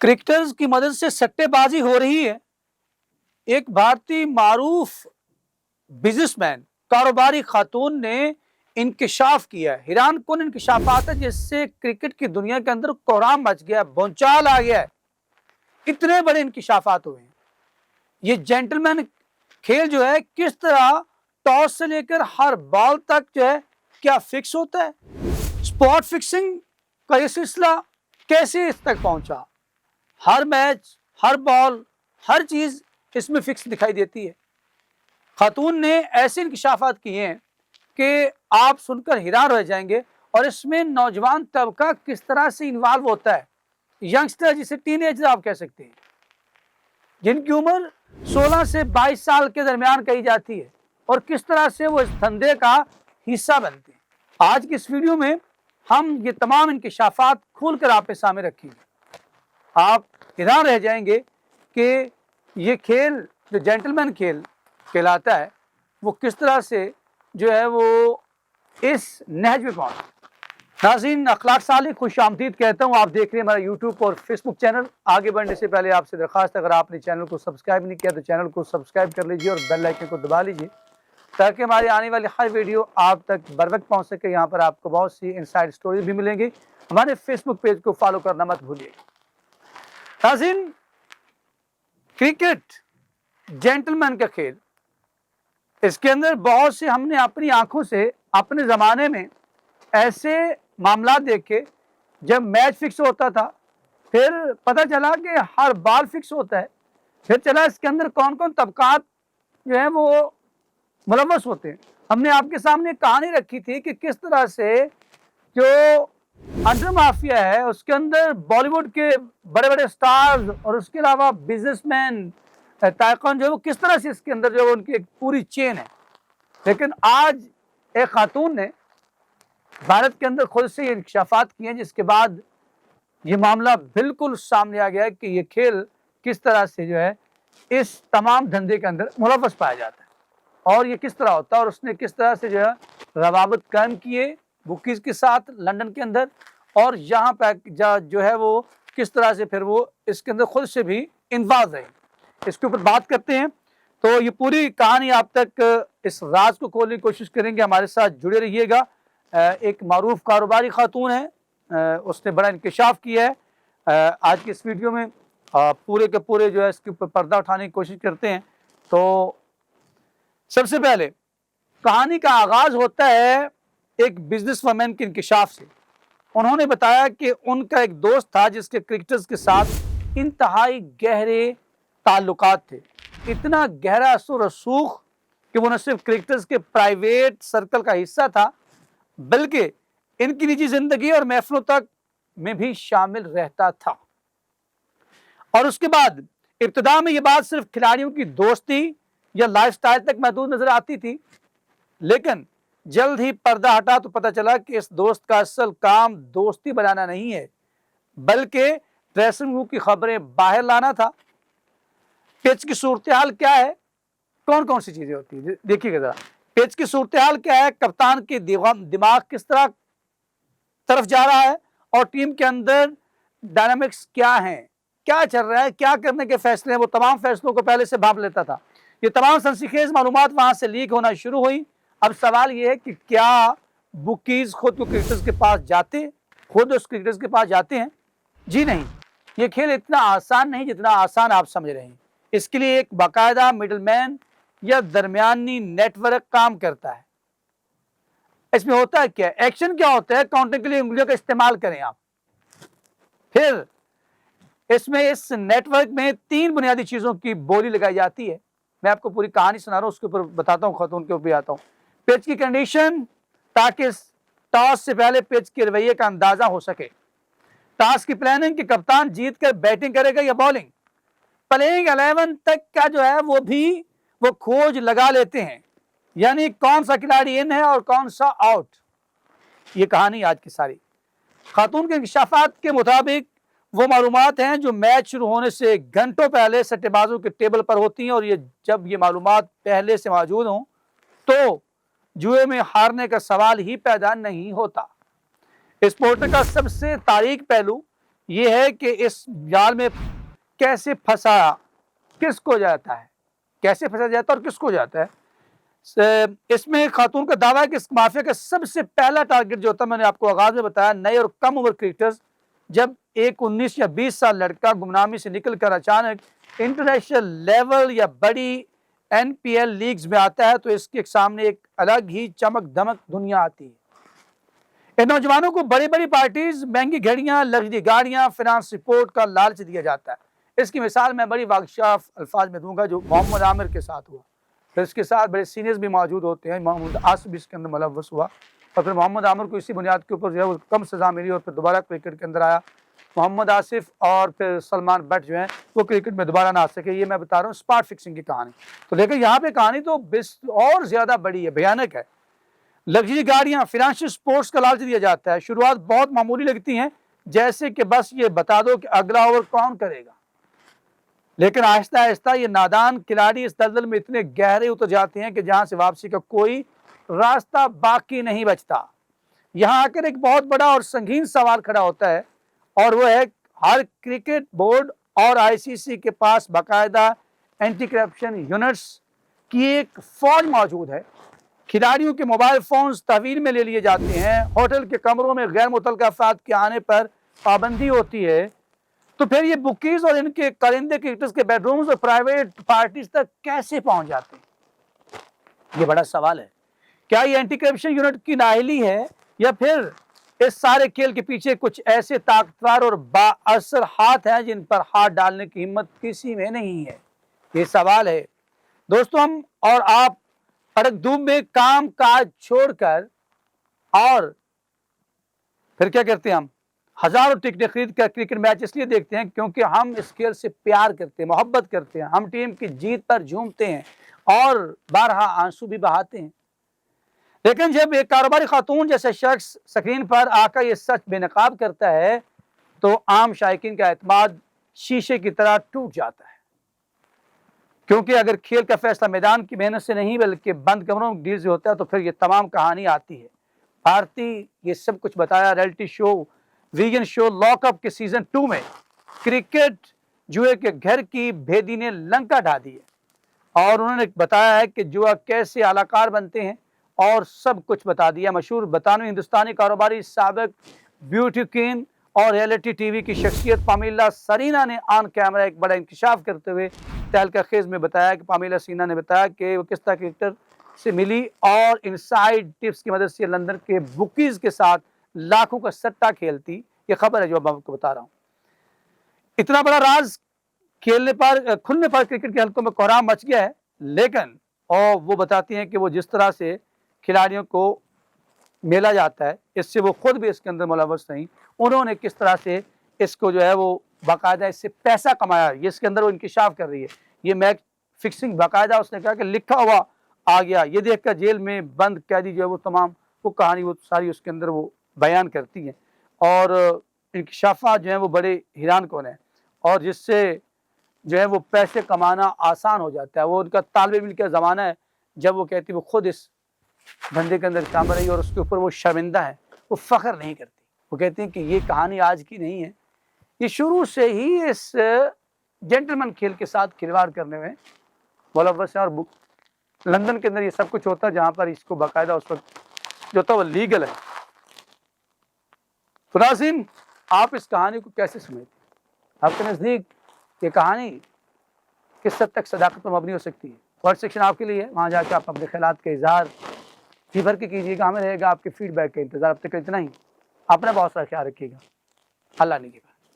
Cricketers की मदद से सट्टेबाजी हो रही है। एक भारतीय मारूफ बिजनेसमैन कारोबारी खातून ने इंकशाफ किया है। हैरान कुन इंकशाफात है जिससे क्रिकेट की दुनिया के अंदर कोहराम मच गया, भूचाल आ गया है। इतने बड़े इंकशाफात हुए हैं। ये जेंटलमैन खेल जो है किस तरह टॉस से लेकर हर बॉल तक जो है क्या फिक्स होता है, स्पॉट फिक्सिंग का ये सिलसिला कैसे इस तक पहुंचा। हर मैच, हर बॉल, हर चीज इसमें फिक्स दिखाई देती है। खातून ने ऐसे इंकशाफात किए हैं कि आप सुनकर हैरान रह जाएंगे। और इसमें नौजवान तबका किस तरह से इन्वॉल्व होता है। यंगस्टर जिसे टीनेजर आप कह सकते हैं, जिनकी उम्र 16 से 22 साल के दरमियान कही जाती है, और किस तरह से वो इस धंधे का हिस्सा बनते हैं। आज की इस वीडियो में हम ये तमाम इंकशाफात खोलकर आपके सामने रखेंगे। आप हैरान रह जाएंगे कि ये खेल जो जेंटलमैन खेल कहलाता है वो किस तरह से जो है वो इस नहज में पहुंचा। नाज़रीन, अखलाक साले खुश आमदीद कहता हूँ। आप देख रहे हैं हमारा यूट्यूब और फेसबुक चैनल। आगे बढ़ने से पहले आपसे दरख्वास्त, अगर आपने चैनल को सब्सक्राइब नहीं किया तो चैनल को सब्सक्राइब कर लीजिए और बेल आइकन को दबा लीजिए ताकि हमारी आने वाली हर वीडियो आप तक बर वक्त पहुँच सके। यहाँ पर आपको बहुत सी इनसाइड स्टोरीज भी मिलेंगी। हमारे फेसबुक पेज को फॉलो करना मत भूलिएगा। नाज़रीन, क्रिकेट जेंटलमैन का खेल, इसके अंदर बहुत से हमने अपनी आंखों से अपने ज़माने में ऐसे मामला देखे जब मैच फिक्स होता था, फिर पता चला कि हर बॉल फिक्स होता है, फिर चला इसके अंदर कौन कौन तबकात जो है वो मुलव्वस होते हैं। हमने आपके सामने कहानी रखी थी कि किस तरह से जो अंडर माफिया है उसके अंदर बॉलीवुड के बड़े बड़े स्टार्स और उसके अलावा बिजनेसमैन ताइकून जो है वो किस तरह से इसके अंदर जो उनकी एक पूरी चेन है। लेकिन आज एक खातून ने भारत के अंदर खुद से ये इंकशाफात किए हैं, जिसके बाद ये मामला बिल्कुल सामने आ गया है कि ये खेल किस तरह से जो है इस तमाम धंधे के अंदर मुलव्वस पाया जाता है और ये किस तरह होता है। और उसने किस तरह से जो है रवाबत कायम किए बुकीज के साथ लंदन के अंदर, और यहाँ पर जो है वो किस तरह से फिर वो इसके अंदर खुद से भी इन्वॉल्व रहे। इसके ऊपर बात करते हैं। तो ये पूरी कहानी आप तक इस राज को खोलने की कोशिश करेंगे। हमारे साथ जुड़े रहिएगा। एक मारूफ कारोबारी खातून है, उसने बड़ा इंकशाफ किया है। आज की इस वीडियो में पूरे के पूरे जो है इसके ऊपर पर्दा उठाने की कोशिश करते हैं। तो सबसे पहले कहानी का आगाज होता है एक बिजनेस वुमन के इंकशाफ से। उन्होंने बताया कि उनका एक दोस्त था जिसके क्रिकेटर्स के साथ इंतहाई गहरे ताल्लुकात थे। इतना गहरा असर रसूख कि वो न सिर्फ क्रिकेटर्स के प्राइवेट सर्कल का हिस्सा था बल्कि इनकी निजी जिंदगी और महफिलों तक में भी शामिल रहता था। और उसके बाद इब्तिदा में ये बात सिर्फ खिलाड़ियों की दोस्ती या लाइफस्टाइल तक महदूद नजर आती थी, लेकिन जल्द ही पर्दा हटा तो पता चला कि इस दोस्त का असल काम दोस्ती बनाना नहीं है बल्कि ड्रेसिंग रूम की खबरें बाहर लाना था। पिच की सूरत हाल क्या है, कौन कौन सी चीजें होती है, देखिएगा जरा। पिच की सूरत हाल क्या है, कप्तान के दिमाग किस तरफ जा रहा है और टीम के अंदर डायनामिक्स क्या हैं, क्या चल रहा है, क्या करने के फैसले हैं, वो तमाम फैसलों को पहले से भाप लेता था। ये तमाम सनसनीखेज मालूमात वहां से लीक होना शुरू हुई। अब सवाल ये है कि क्या बुकीज खुद को क्रिकेटर्स के पास जाते, खुद उस क्रिकेटर्स के पास जाते हैं? जी नहीं, ये खेल इतना आसान नहीं जितना आसान आप समझ रहे हैं। इसके लिए एक बाकायदा मिडलमैन या दरमियानी नेटवर्क काम करता है। इसमें होता है क्या, एक्शन क्या होता है, काउंटिंग के लिए उंगलियों का इस्तेमाल करें आप। फिर इसमें इस नेटवर्क में 3 बुनियादी चीजों की बोली लगाई जाती है। मैं आपको पूरी कहानी सुना रहा हूं, उसके ऊपर बताता हूं, खातून के ऊपर भी आता हूं। पिच की कंडीशन, ताकि टॉस से पहले पिच के रवैये का अंदाजा हो सके। टॉस की प्लानिंग कि कप्तान जीत कर बैटिंग करेगा या बॉलिंग। प्लेइंग 11 तक का जो है वो खोज लगा लेते हैं, यानी कौन सा खिलाड़ी इन है और कौन सा आउट। ये कहानी आज की सारी। खातून के इंकशाफात के मुताबिक वो मालूमात हैं जो मैच शुरू होने से घंटों पहले सट्टेबाजों के टेबल पर होती हैं, और जब ये मालूमात पहले से मौजूद हों तो जुए में हारने का सवाल ही पैदा नहीं होता। इस पोर्टल का सबसे तारीख पहलू یہ ہے کہ اس جال میں کیسے پھنسا کس کو جاتا ہے، کیسے پھنسا جاتا ہے اور کس کو جاتا ہے۔ اس میں خاتون کا دعویٰ ہے کہ اس مافیا کا سب سے پہلا ٹارگٹ جو ہوتا ہے، میں نے آپ کو آغاز میں بتایا، نئے اور کم عمر کرکٹرز۔ جب ایک 19 یا 20 سال لڑکا گمنامی سے نکل کر اچانک انٹرنیشنل لیول یا بڑی NPL لیگز میں آتا ہے تو اس کے سامنے ایک الگ ہی چمک دمک دنیا آتی ہے۔ ان نوجوانوں کو بڑی بڑی پارٹیز، مہنگی گھڑیاں، لگژری گاڑیاں، فنانس سپورٹ کا لالچ دیا جاتا ہے۔ اس کی مثال میں بڑی واکشاف الفاظ میں دوں گا جو محمد عامر کے ساتھ ہوا، پھر اس کے ساتھ بڑے سینئرز بھی موجود ہوتے ہیں، محمد آصف بھی اس کے اندر ملوث ہوا، اور پھر محمد عامر کو اسی بنیاد کے اوپر جو ہے وہ کم سزا ملی اور پھر دوبارہ کرکٹ کے اندر آیا۔ محمد آصف اور پھر سلمان بٹ جو ہیں وہ کرکٹ میں دوبارہ نہ آ سکے۔ یہ میں بتا رہا ہوں اسپاٹ فکسنگ کی کہانی۔ تو لیکن یہاں پہ کہانی تو اور زیادہ بڑی ہے، بھیانک ہے۔ لگژری گاڑیاں، فنانشل سپورٹس کا لالچ دیا جاتا ہے۔ شروعات بہت معمولی لگتی ہیں، جیسے کہ بس یہ بتا دو کہ اگلا اوور کون کرے گا، لیکن آہستہ آہستہ یہ نادان کھلاڑی اس دلدل میں اتنے گہرے اتر جاتے ہیں کہ جہاں سے واپسی کا کوئی راستہ باقی نہیں بچتا۔ یہاں آ کر ایک بہت بڑا اور سنگین سوال کھڑا ہوتا ہے، اور وہ ہے ہر کرکٹ بورڈ اور ICC کے پاس باقاعدہ اینٹی کرپشن یونٹس کی ایک فوج موجود ہے۔ کھلاڑیوں کے موبائل فونز تحویل میں لے لیے جاتے ہیں، ہوٹل کے کمروں میں غیر متعلقہ افراد کے آنے پر پابندی ہوتی ہے، تو پھر یہ بکیز اور ان کے کارندے کرکٹرز کے بیڈ رومز اور پرائیویٹ پارٹیز تک کیسے پہنچ جاتے ہیں؟ یہ بڑا سوال ہے۔ کیا یہ اینٹی کرپشن یونٹ کی نااہلی ہے، یا پھر اس سارے کھیل کے پیچھے کچھ ایسے طاقتور اور با اثر ہاتھ ہیں جن پر ہاتھ ڈالنے کی ہمت کسی میں نہیں ہے؟ یہ سوال ہے۔ دوستو، ہم اور آپ پڑک دھوپ میں کام کاج چھوڑ کر اور پھر کیا کرتے ہیں؟ ہم ہزاروں ٹکٹیں خرید کر کرکٹ میچ اس لیے دیکھتے ہیں کیونکہ ہم اس کھیل سے پیار کرتے ہیں، محبت کرتے ہیں، ہم ٹیم کی جیت پر جھومتے ہیں اور بارہا آنسو بھی بہاتے ہیں۔ لیکن جب ایک کاروباری خاتون جیسے شخص سکرین پر آ کر یہ سچ بے نقاب کرتا ہے تو عام شائقین کا اعتماد شیشے کی طرح ٹوٹ جاتا ہے، کیونکہ اگر کھیل کا فیصلہ میدان کی محنت سے نہیں بلکہ بند کمروں ڈیل سے ہوتا ہے تو پھر یہ تمام کہانی آتی ہے۔ بھارتی یہ سب کچھ بتایا ریئلٹی شو ویگن شو لاک اپ کے سیزن 2 میں کرکٹ جوئے کے گھر کی بھیدی نے لنکا ڈھا دی ہے، اور انہوں نے بتایا ہے کہ جوا کیسے اعلیٰ بنتے ہیں اور سب کچھ بتا دیا۔ مشہور برطانوی ہندوستانی کاروباری، سابق بیوٹی کوئین اور ریئلٹی ٹی وی کی شخصیت پامیلا سرینا نے آن کیمرہ ایک بڑا انکشاف کرتے ہوئے تہلکہ خیز میں بتایا کہ پامیلا سرینا نے بتایا کہ وہ کس طرح کرکٹر سے ملی اور انسائیڈ ٹپس کی مدد سے لندن کے بکیز کے ساتھ لاکھوں کا سٹہ کھیلتی۔ یہ خبر ہے جو اب آپ کو بتا رہا ہوں۔ اتنا بڑا راز کھلنے پر کرکٹ کے حلقوں میں کوہرام مچ گیا ہے، لیکن اور وہ بتاتی ہیں کہ وہ جس طرح سے کھلاڑیوں کو میلا جاتا ہے، اس سے وہ خود بھی اس کے اندر ملوث نہیں، انہوں نے کس طرح سے اس کو جو ہے وہ باقاعدہ اس سے پیسہ کمایا، یہ اس کے اندر وہ انکشاف کر رہی ہے۔ یہ میچ فکسنگ باقاعدہ اس نے کہا کہ لکھا ہوا آ گیا، یہ دیکھ کر جیل میں بند قیدی جو ہے وہ تمام وہ کہانی وہ ساری اس کے اندر وہ بیان کرتی ہیں، اور انکشافات جو ہیں وہ بڑے حیران کن ہیں، اور جس سے جو ہے وہ پیسے کمانا آسان ہو جاتا ہے۔ وہ ان کا طالب علم کا زمانہ ہے جب وہ کہتی وہ خود اس دھندے کے اندر کام رہی اور اس کے اوپر وہ شرمندہ ہے، وہ فخر نہیں کرتی۔ وہ کہتی ہیں کہ یہ کہانی آج کی نہیں ہے، یہ شروع سے ہی اس جنٹلمن کھیل کے ساتھ کھلواڑ کرنے میں ملوث ہے، اور لندن کے اندر یہ سب کچھ ہوتا ہے جہاں پر اس کو باقاعدہ اس وقت جو ہوتا ہے وہ لیگل ہے۔ تو ناظرین، آپ اس کہانی کو کیسے سمجھتے ہیں؟ آپ کے نزدیک یہ کہانی کس حد تک صداقت پر مبنی ہو سکتی ہے؟ کمنٹ سیکشن آپ کے لیے ہے، وہاں جا کے آپ اپنے خیالات کا اظہار جی بھر کے کیجیے گا، ہمیں رہے گا آپ کے فیڈ بیک کا انتظار۔ اب تک اتنا ہی، اپنا بہت سارا خیال رکھیے گا، اللہ نگہبان۔